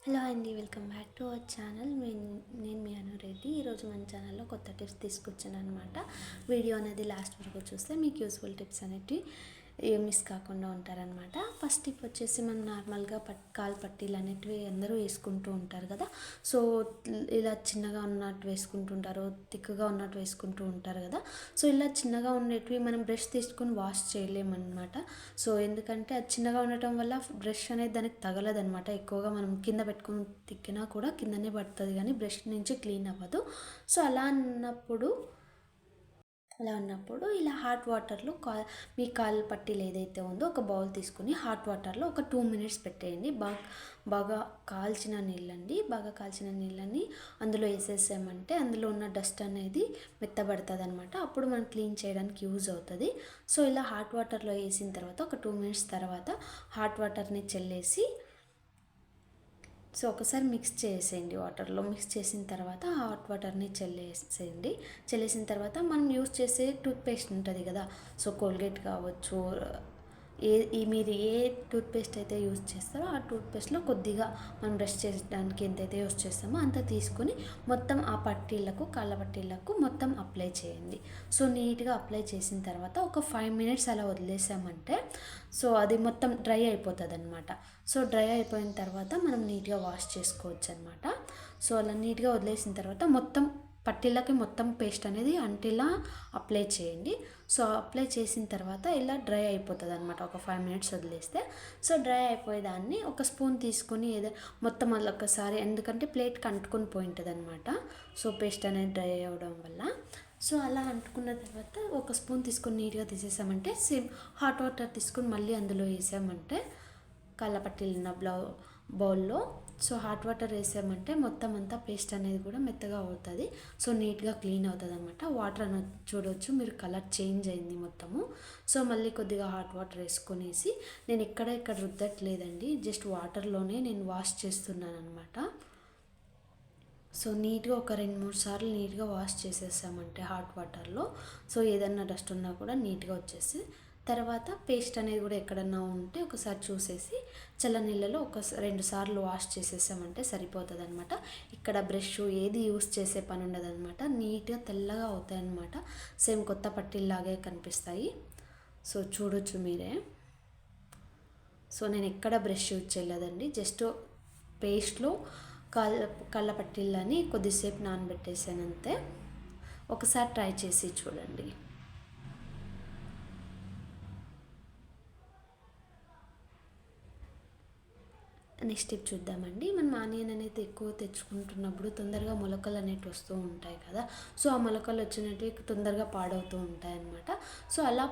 Hello అండి, welcome back to our channel. నేను మీ అనురెడ్డి. ఈరోజు మన ఛానల్లో కొత్త టిప్స్ తీసుకొచ్చాను అనమాట. వీడియో అనేది లాస్ట్ వరకు చూస్తే మీకు యూస్ఫుల్ టిప్స్ అనేవి మిస్ కాకుండా ఉంటారనమాట. ఫస్ట్ టిప్ వచ్చేసి మనం నార్మల్గా కాలు పట్టీలు అనేటివి అందరూ వేసుకుంటూ ఉంటారు కదా. సో ఇలా చిన్నగా ఉన్నట్టు వేసుకుంటుంటారు, తిక్కుగా ఉన్నట్టు వేసుకుంటూ ఉంటారు కదా. సో ఇలా చిన్నగా ఉండేటివి మనం బ్రష్ తీసుకొని వాష్ చేయలేమన్నమాట. సో ఎందుకంటే అది చిన్నగా ఉండటం వల్ల బ్రష్ అనేది దానికి తగలదనమాట. ఎక్కువగా మనం కింద పెట్టుకొని తిక్కినా కూడా కిందనే పడుతుంది, కానీ బ్రష్ నుంచి క్లీన్ అవ్వదు. సో అలా ఉన్నప్పుడు ఇలా హాట్ వాటర్లో మీ కాలు పట్టీలు ఏదైతే ఉందో ఒక బౌల్ తీసుకుని హాట్ వాటర్లో ఒక 2 మినిట్స్ పెట్టేయండి. బాగా బాగా కాల్చిన నీళ్ళని అందులో వేసేసామంటే అందులో ఉన్న డస్ట్ అనేది మెత్తబడుతుంది అనమాట. అప్పుడు మనం క్లీన్ చేయడానికి యూజ్ అవుతుంది. సో ఇలా హాట్ వాటర్లో వేసిన తర్వాత ఒక 2 మినిట్స్ తర్వాత హాట్ వాటర్ని చల్లేసి సో ఒకసారి మిక్స్ చేసేయండి. వాటర్లో మిక్స్ చేసిన తర్వాత హాట్ వాటర్ని చల్లేసిన తర్వాత మనం యూస్ చేసే టూత్పేస్ట్ ఉంటుంది కదా. సో కోల్గేట్ కావచ్చు, మీరు ఏ టూత్పేస్ట్ అయితే యూజ్ చేస్తారో ఆ టూత్పేస్ట్లో కొద్దిగా మనం బ్రష్ చేయడానికి ఎంతైతే యూజ్ చేస్తామో అంత తీసుకొని మొత్తం ఆ కాళ్ళ పట్టీలకు మొత్తం అప్లై చేయండి. సో నీట్గా అప్లై చేసిన తర్వాత ఒక 5 మినిట్స్ అలా వదిలేసామంటే సో అది మొత్తం డ్రై అయిపోతుంది అనమాట. సో డ్రై అయిపోయిన తర్వాత మనం నీట్గా వాష్ చేసుకోవచ్చు అనమాట. సో అలా నీట్గా వదిలేసిన తర్వాత మొత్తం పట్టీలకి మొత్తం పేస్ట్ అనేది అంటేలా అప్లై చేయండి. సో అప్లై చేసిన తర్వాత ఇలా డ్రై అయిపోతుంది అనమాట. ఒక 5 మినిట్స్ వదిలేస్తే సో డ్రై అయిపోయేదాన్ని ఒక స్పూన్ తీసుకొని మొత్తం మళ్ళీ ఒకసారి, ఎందుకంటే ప్లేట్కి అంటుకొని పోయి ఉంటుంది అనమాట. సో పేస్ట్ అనేది డ్రై అవ్వడం వల్ల సో అలా అంటుకున్న తర్వాత ఒక స్పూన్ తీసుకొని నీట్గా తీసేసామంటే సేమ్ హాట్ వాటర్ తీసుకొని మళ్ళీ అందులో వేసామంటే కళ్ళపట్టీలు ఉన్న బౌల్లో సో హాట్ వాటర్ వేసామంటే మొత్తం అంతా పేస్ట్ అనేది కూడా మెత్తగా అవుతుంది. సో నీట్గా క్లీన్ అవుతుంది అనమాట. వాటర్ అనేది చూడవచ్చు మీరు, కలర్ చేంజ్ అయింది మొత్తము. సో మళ్ళీ కొద్దిగా హాట్ వాటర్ వేసుకొనేసి, నేను ఇక్కడ రుద్దట్లేదండి, జస్ట్ వాటర్లోనే నేను వాష్ చేస్తున్నాను అనమాట. సో నీట్గా ఒక 2-3 సార్లు నీట్గా వాష్ చేసేసామంటే హాట్ వాటర్లో సో ఏదన్నా డస్ట్ ఉన్నా కూడా నీట్గా వచ్చేసి, తర్వాత పేస్ట్ అనేది కూడా ఎక్కడన్నా ఉంటే ఒకసారి చూసేసి చల్లనీళ్ళలో 2 సార్లు వాష్ చేసేసామంటే సరిపోతుంది అనమాట. ఇక్కడ బ్రష్ ఏది యూస్ చేసే పని ఉండదు అనమాట. నీట్గా తెల్లగా అవుతాయి అనమాట. సేమ్ కొత్త పట్టీల్లాగే కనిపిస్తాయి. సో చూడొచ్చు మీరే. సో నేను ఎక్కడ బ్రష్ యూజ్ చేయలేదండి, జస్ట్ పేస్ట్లో కళ్ళ పట్టీలని కొద్దిసేపు నానబెట్టేసాను అంతే. ఒకసారి ట్రై చేసి చూడండి. నెక్స్ట్ టిప్ చూద్దామండి. మనం ఆనియన్ అనేది ఎక్కువ తెచ్చుకుంటున్నప్పుడు తొందరగా మొలకలు అనేవి వస్తూ ఉంటాయి కదా. సో ఆ మొలకలు వచ్చినవి తొందరగా పాడవుతూ ఉంటాయి అన్నమాట. సో అలా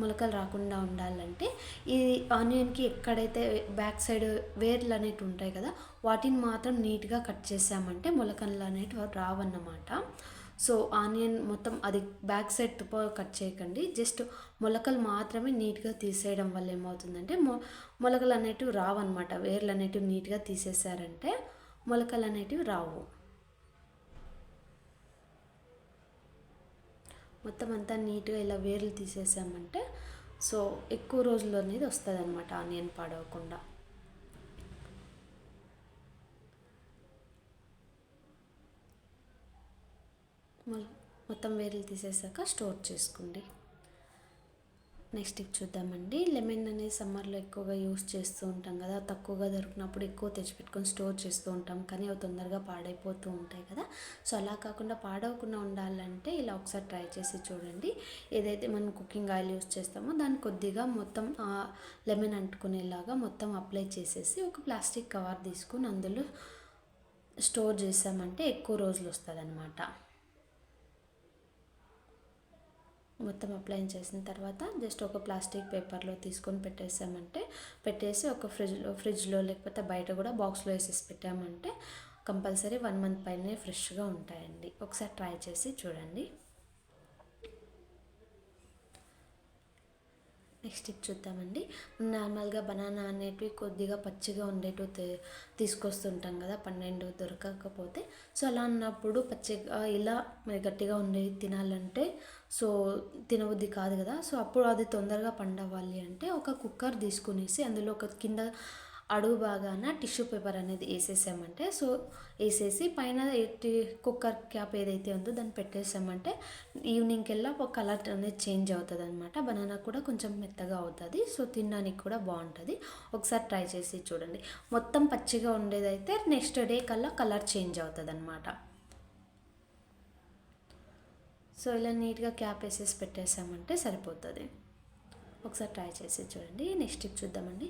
మొలకలు రాకుండా ఉండాలంటే ఈ ఆనియన్కి ఎక్కడైతే బ్యాక్ సైడ్ వేర్లు అనేవి ఉంటాయి కదా, వాటిని మాత్రం నీట్గా కట్ చేసామంటే మొలకలు అనేవి రావన్నమాట. సో ఆనియన్ మొత్తం అది బ్యాక్ సైడ్ కట్ చేయకండి, జస్ట్ మొలకలు మాత్రమే నీట్గా తీసేయడం వల్ల ఏమవుతుందంటే మొలకలు అనేటివి రావన్నమాట. వేర్లు అనేటివి నీట్గా తీసేసారంటే మొలకలు అనేటివి రావు. మొత్తం అంతా నీట్గా ఇలా వేర్లు తీసేసామంటే సో ఎక్కువ రోజులు అనేది వస్తుంది అనమాట ఆనియన్ పాడవకుండా. మొత్తం వేర్లు తీసేసాక స్టోర్ చేసుకోండి. నెక్స్ట్ టిప్ చూద్దామండి. లెమన్ అనేది సమ్మర్లో ఎక్కువగా యూస్ చేస్తూ ఉంటాం కదా, తక్కువగా దొరికినప్పుడు ఎక్కువ తెచ్చిపెట్టుకొని స్టోర్ చేస్తూ ఉంటాం, కానీ అవి తొందరగా పాడైపోతూ ఉంటాయి కదా. సో అలా కాకుండా పాడవకుండా ఉండాలంటే ఇలా ఒకసారి ట్రై చేసి చూడండి. ఏదైతే మనం కుకింగ్ ఆయిల్ యూస్ చేస్తామో దాన్ని కొద్దిగా మొత్తం లెమన్ అంటుకునేలాగా మొత్తం అప్లై చేసేసి ఒక ప్లాస్టిక్ కవర్ తీసుకుని అందులో స్టోర్ చేసామంటే ఎక్కువ రోజులు వస్తుంది అనమాట. మొత్తం అప్లై చేసిన తర్వాత జస్ట్ ఒక ప్లాస్టిక్ పేపర్లో తీసుకొని పెట్టేసి ఒక ఫ్రిడ్జ్లో లేకపోతే బయట కూడా బాక్స్లో వేసేసి పెట్టామంటే కంపల్సరీ 1 మంత్ పైనే ఫ్రెష్గా ఉంటాయండి. ఒకసారి ట్రై చేసి చూడండి. నెక్స్ట్ టిప్ చూద్దామండి. నార్మల్గా బనానా అనేటివి కొద్దిగా పచ్చిగా ఉండేటివి తీసుకొస్తుంటాం కదా, 12 దొరకకపోతే. సో అలా ఉన్నప్పుడు పచ్చిగా ఇలా గట్టిగా ఉండేవి తినాలంటే సో తినబుద్ధి కాదు కదా. సో అప్పుడు అది తొందరగా పండవాలి అంటే ఒక కుక్కర్ తీసుకునేసి అందులో ఒక కింద అడుగు భాగాన టిష్యూ పేపర్ అనేది వేసేసామంటే, సో వేసేసి పైన కుక్కర్ క్యాప్ ఏదైతే ఉందో దాన్ని పెట్టేసామంటే ఈవినింగ్కి వెళ్ళా ఒక కలర్ అనేది చేంజ్ అవుతుంది అనమాట. బనానా కూడా కొంచెం మెత్తగా అవుతుంది. సో తినడానికి కూడా బాగుంటుంది. ఒకసారి ట్రై చేసి చూడండి. మొత్తం పచ్చిగా ఉండేదైతే నెక్స్ట్ డే కల్లా కలర్ చేంజ్ అవుతుంది అనమాట. సో ఇలా నీట్గా క్యాప్ వేసేసి పెట్టేసామంటే సరిపోతుంది. ఒకసారి ట్రై చేసి చూడండి. నెక్స్ట్ టిప్ చూద్దామండి.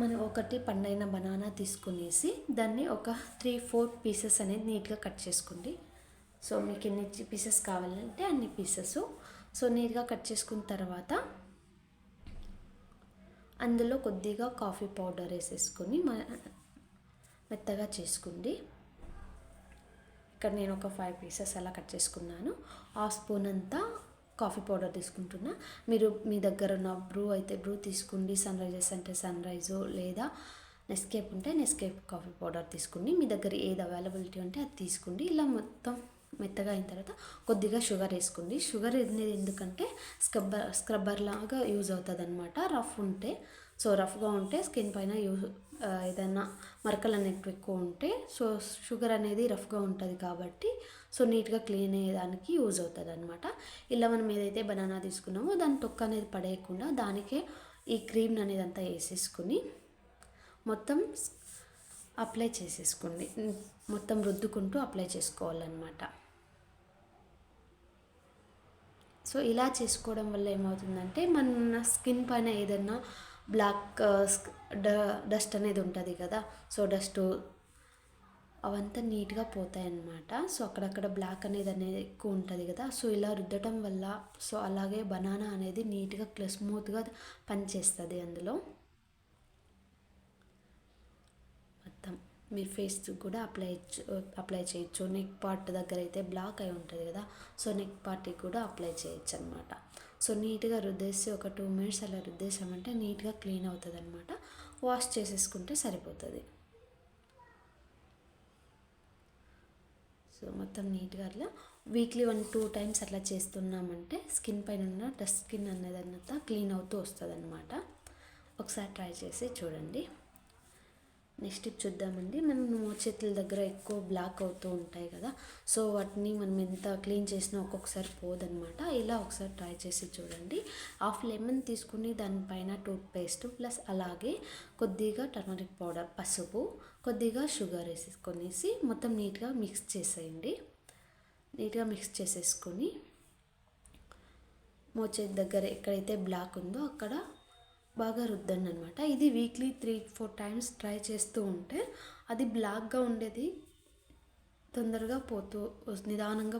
మనం ఒకటి పండైన బనానా తీసుకునేసి దాన్ని ఒక 3-4 పీసెస్ అనేది నీట్గా కట్ చేసుకోండి. సో మీకు ఎన్ని పీసెస్ కావాలంటే అన్ని పీసెస్ సో నీట్గా కట్ చేసుకున్న తర్వాత అందులో కొద్దిగా కాఫీ పౌడర్ వేసేసుకొని మెత్తగా చేసుకోండి. ఇక్కడ నేను ఒక 5 పీసెస్ అలా కట్ చేసుకున్నాను. హాఫ్ స్పూన్ అంతా కాఫీ పౌడర్ తీసుకుంటున్నా. మీరు మీ దగ్గర ఉన్న బ్రూ అయితే బ్రూ తీసుకోండి, సన్ రైజెస్ అంటే సన్ రైజు, లేదా నెస్కేఫ్ ఉంటే నెస్కేఫ్ కాఫీ పౌడర్ తీసుకోండి. మీ దగ్గర ఏది అవైలబిలిటీ ఉంటే అది తీసుకోండి. ఇలా మొత్తం మెత్తగా అయిన తర్వాత కొద్దిగా షుగర్ వేసుకోండి. షుగర్ అనేది ఎందుకంటే స్క్రబ్బర్ లాగా యూజ్ అవుతుంది అనమాట. రఫ్ ఉంటే, సో రఫ్గా ఉంటే స్కిన్ పైన ఏదైనా మరకలు అనేవి ఎక్కువ ఉంటే సో షుగర్ అనేది రఫ్గా ఉంటుంది కాబట్టి సో నీట్గా క్లీన్ అయ్యేదానికి యూజ్ అవుతుంది అనమాట. ఇలా మనం ఏదైతే బనానా తీసుకున్నామో దాని తొక్క అనేది పడేయకుండా దానికే ఈ క్రీమ్ అనేది అంతా వేసేసుకుని మొత్తం అప్లై చేసేసుకోండి. మొత్తం రుద్దుకుంటూ అప్లై చేసుకోవాలన్నమాట. సో ఇలా చేసుకోవడం వల్ల ఏమవుతుందంటే మన స్కిన్ పైన ఏదైనా బ్లాక్ డస్ట్ అనేది ఉంటుంది కదా, సో డస్ట్ అవంతా నీట్గా పోతాయి అన్నమాట. సో అక్కడక్కడ బ్లాక్ అనేది ఎక్కువ ఉంటుంది కదా, సో ఇలా రుద్దటం వల్ల సో అలాగే బనానా అనేది నీట్గా స్మూత్గా పనిచేస్తుంది. అందులో మొత్తం మీరు ఫేస్ కూడా అప్లై చేయొచ్చు. నెక్ పార్ట్ దగ్గర అయితే బ్లాక్ అయి ఉంటుంది కదా, సో నెక్ పార్ట్కి కూడా అప్లై చేయొచ్చు అనమాట. సో నీట్గా రుద్దేసి ఒక 2 మినిట్స్ అలా రుద్దేసామంటే నీట్గా క్లీన్ అవుతుంది అనమాట. వాష్ చేసేసుకుంటే సరిపోతుంది. సో మొత్తం నీట్గా అట్లా వీక్లీ 1-2 టైమ్స్ అట్లా చేస్తున్నామంటే స్కిన్ పైన ఉన్న డస్ట్ స్కిన్ అనేదంతా క్లీన్ అవుతూ వస్తుంది అనమాట. ఒకసారి ట్రై చేసి చూడండి. నెక్స్ట్ టిప్ చూద్దామండి. మనం చేతుల దగ్గర ఎక్కువ బ్లాక్ అవుతూ ఉంటాయి కదా, సో వాటిని మనం ఎంత క్లీన్ చేసినా ఒక్కొక్కసారి పోదనమాట. ఇలా ఒకసారి ట్రై చేసి చూడండి. హాఫ్ లెమన్ తీసుకుని దానిపైన టూత్ పేస్ట్ ప్లస్ అలాగే కొద్దిగా టర్మరిక్ పౌడర్, పసుపు, కొద్దిగా షుగర్ వేసేసుకొనేసి మొత్తం నీట్గా మిక్స్ చేసేయండి. నీట్గా మిక్స్ చేసేసుకొని మోచేతి దగ్గర ఎక్కడైతే బ్లాక్ ఉందో అక్కడ బాగా రుద్దండి అనమాట. ఇది వీక్లీ 3-4 టైమ్స్ ట్రై చేస్తూ ఉంటే అది బ్లాక్గా ఉండేది తొందరగా నిదానంగా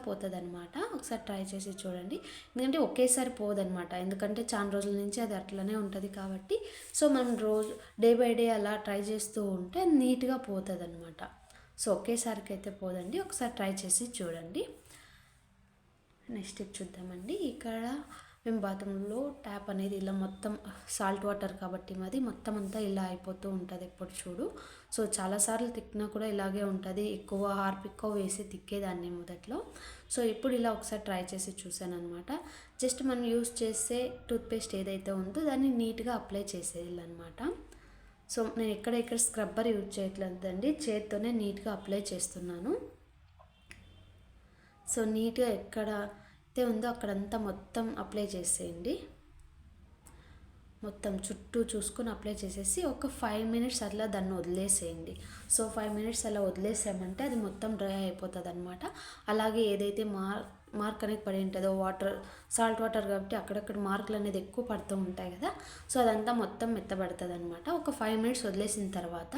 పోతుంది అనమాట. ఒకసారి ట్రై చేసి చూడండి. ఎందుకంటే ఒకేసారి పోదనమాట, ఎందుకంటే చాలా రోజుల నుంచి అది అట్లనే ఉంటుంది కాబట్టి. సో మనం రోజు డే బై డే అలా ట్రై చేస్తూ ఉంటే నీట్గా పోతుంది అనమాట. సో ఒకేసారికి అయితే పోదండి. ఒకసారి ట్రై చేసి చూడండి. నెక్స్ట్ టిప్ చూద్దామండి. ఇక్కడ మేము బాత్రూంలో ట్యాప్ అనేది ఇలా మొత్తం సాల్ట్ వాటర్ కాబట్టి మాది మొత్తం అంతా ఇలా అయిపోతూ ఉంటుంది ఎప్పుడు చూడు. సో చాలాసార్లు తిక్కినా కూడా ఇలాగే ఉంటుంది. ఎక్కువ హార్పిక్ వేసి తిక్కేదాన్ని మొదట్లో. సో ఇప్పుడు ఇలా ఒకసారి ట్రై చేసి చూసాను అనమాట. జస్ట్ మనం యూస్ చేసే టూత్పేస్ట్ ఏదైతే ఉందో దాన్ని నీట్గా అప్లై చేసేయాలన్నమాట. సో నేను ఎక్కడ స్క్రబ్బర్ యూజ్ చేయట్లేదండి, చేత్తోనే నీట్గా అప్లై చేస్తున్నాను. సో నీట్గా ఎక్కడ అయితే ఉందో అక్కడంతా మొత్తం అప్లై చేసేయండి. మొత్తం చుట్టూ చూసుకొని అప్లై చేసేసి ఒక 5 మినిట్స్ అట్లా దాన్ని వదిలేసేయండి. సో 5 మినిట్స్ అలా వదిలేసామంటే అది మొత్తం డ్రై అయిపోతుంది అనమాట. అలాగే ఏదైతే మార్క్ అనేది పడి ఉంటుందో సాల్ట్ వాటర్ కాబట్టి అక్కడక్కడ మార్కులు అనేది ఎక్కువ పడుతూ ఉంటాయి కదా, సో అదంతా మొత్తం మెత్తబడుతుంది అనమాట. ఒక 5 మినిట్స్ వదిలేసిన తర్వాత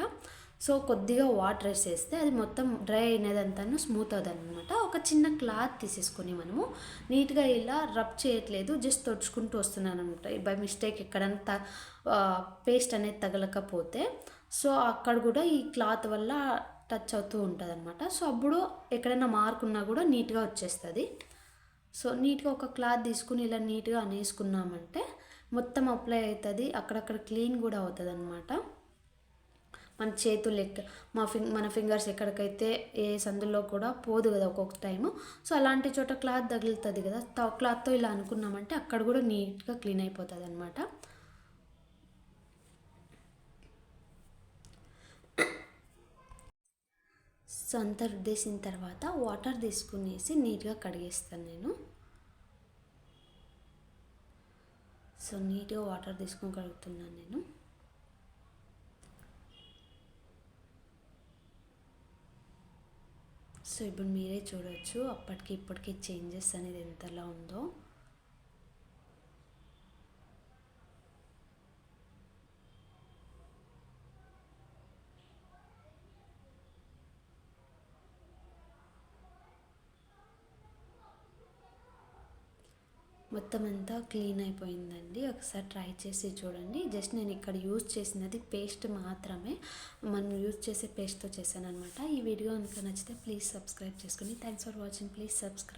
సో కొద్దిగా వాటర్ వేసేస్తే అది మొత్తం డ్రై అయినదంతా స్మూత్ అవుతుంది అనమాట. ఒక చిన్న క్లాత్ తీసేసుకొని మనము నీట్గా ఇలా రబ్ చేయట్లేదు, జస్ట్ తొడుచుకుంటూ వస్తున్నాను అనమాట. బై మిస్టేక్ ఎక్కడంతా పేస్ట్ అనేది తగలకపోతే సో అక్కడ కూడా ఈ క్లాత్ వల్ల టచ్ అవుతూ ఉంటుంది అనమాట. సో అప్పుడు ఎక్కడైనా మార్క్ ఉన్నా కూడా నీట్గా వచ్చేస్తుంది. సో నీట్గా ఒక క్లాత్ తీసుకుని ఇలా నీట్గా అనేసుకున్నామంటే మొత్తం అప్లై అవుతుంది. అక్కడక్కడ క్లీన్ కూడా అవుతుంది అనమాట. మన చేతులు మన ఫింగర్స్ ఎక్కడికైతే ఏ సందులో కూడా పోదు కదా ఒక్కొక్క టైము. సో అలాంటి చోట క్లాత్ తగులుతుంది కదా, క్లాత్తో ఇలా అనుకున్నామంటే అక్కడ కూడా నీట్గా క్లీన్ అయిపోతుంది అనమాట. సో అంతా రుద్దేసిన తర్వాత వాటర్ తీసుకునేసి నీట్గా కడిగేస్తాను నేను. సో నీట్గా వాటర్ తీసుకొని కడుగుతున్నాను నేను. సో ఇప్పుడు మీరే చూడవచ్చు అప్పటికి ఇప్పటికి చేంజెస్ అనేది ఎంతలా ఉందో. మొత్తం అంతా క్లీన్ అయిపోయిందండి. ఒకసారి ట్రై చేసి చూడండి. జస్ట్ నేను ఇక్కడ యూజ్ చేసినది పేస్ట్ మాత్రమే, మనం యూజ్ చేసే పేస్ట్తో చేశాను అనమాట. ఈ వీడియో కనుక నచ్చితే ప్లీజ్ సబ్స్క్రైబ్ చేసుకోండి. Thanks for watching. Please subscribe.